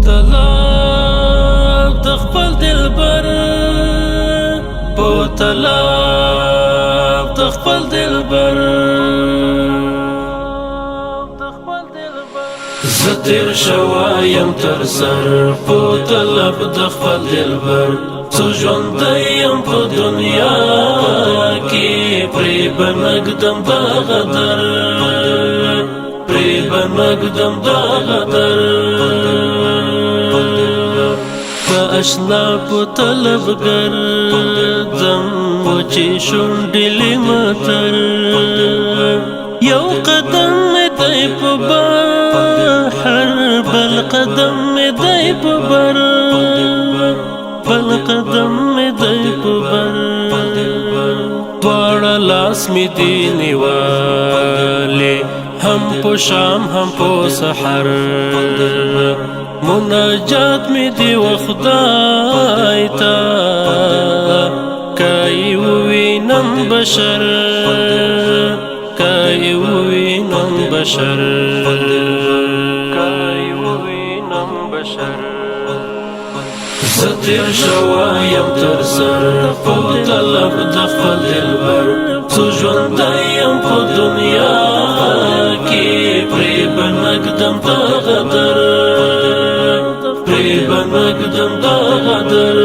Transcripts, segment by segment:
طلب د خپل دلبر په طلب د خپل دلبر زه تیر شوایم تر سر په طلب د خپل دلبر څو ژوندی یم په دنیا کې پرې به نږدم د غدر پرې به نږدم د غدر په اشنا په طلبګر ځم چې شونډې لمتر یو قدم مې دی په بحر بل قدم مې دی په بر بل قدم مې دی په بر دواړه لاس مې دي نیولې هم په شام هم په سحر مناجات می دی و خدای تا کای وینم بشر کای وینم بشر کای وینم بشر زتیر شوایم تر سر په طلب د خپل دلبر څو ژوندی یم په دنیا کې پرې به نږدم د غدر پرې به نږدم د غدر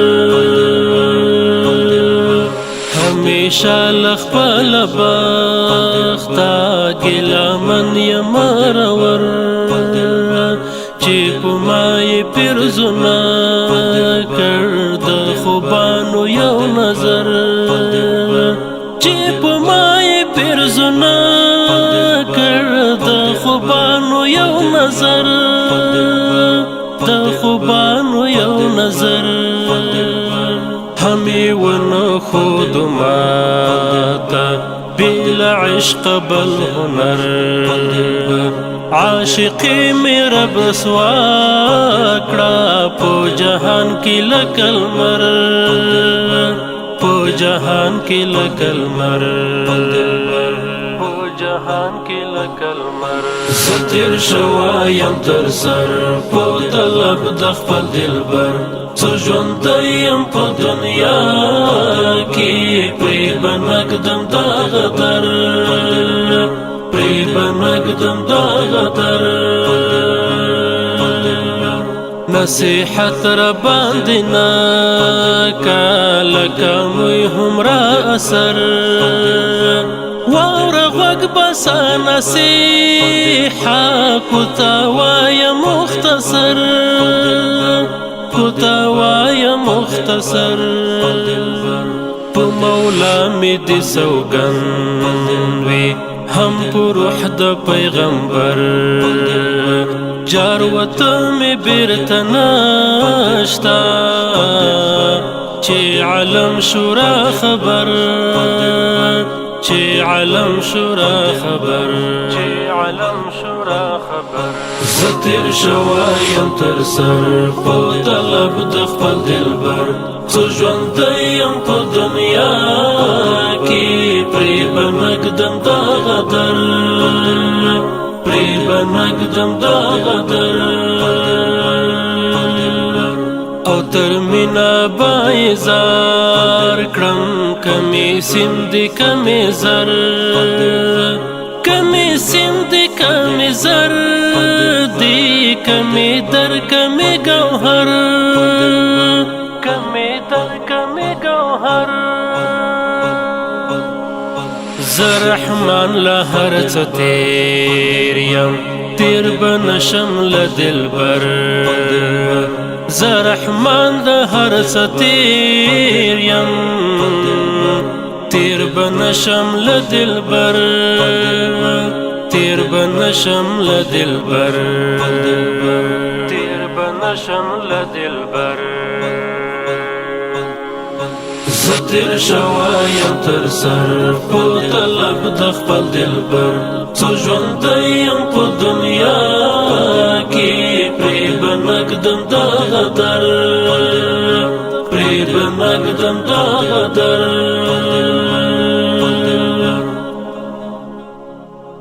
همیشه له خپله بخته ګیله من یم مرور چې په ما یې پیرزونه کړ د خوبانو یو نظر چې په ما یې پیرزونه کړ د خوبانو یو نظر د خوبانو یو نظر همی ونه خود ماتا بلا عشق بل هنر عاشقی میرا بسواکڑا پو جہان کی لکل مر پو جہان کی لکل مر پو جہان کی لکل مر زتیر شوایم تر سر پو طلب د خپل دلبر څو ژوندی یم په دنیا کې پرې به نږدم د غدر پرې به نږدم د غدر نصیحت را باندې نه لکه موی هم را اثر واوره غوږ بسه نصیحه کوته وایه مختصر کوته وایه مختصر په مولا مې دې سوګند وي هم په روح د پیغمبر جار وطن مې بیرته نشته چې علم شورا خبر چې علم شورا خبر چې علم شورا خبر زتیر شوایم تر سر په طلب د خپل دلبر څو ژوندی یم په دنیا کې پرې به نږدم د غدر پرې به نږدم د غدر او تر مینا بایزار کړم کمی سیندې کمی زر کمی سیندې کمی زر دی کمی در کمی گوهر کمی در کمی گوهر زه رحمان له هر څه تیر یم تیر به نشم له دلبر زه رحمان له هر څه تیر یم تیر به نشم له دلبر تیر به نشم له دلبر تیر به نشم له دلبر زتیر شوایم تر سر په طلب د خپل دلبر څو ژوندی یم په دنیا کې پرې به نږدم د غدر پرې به نږدم د غدر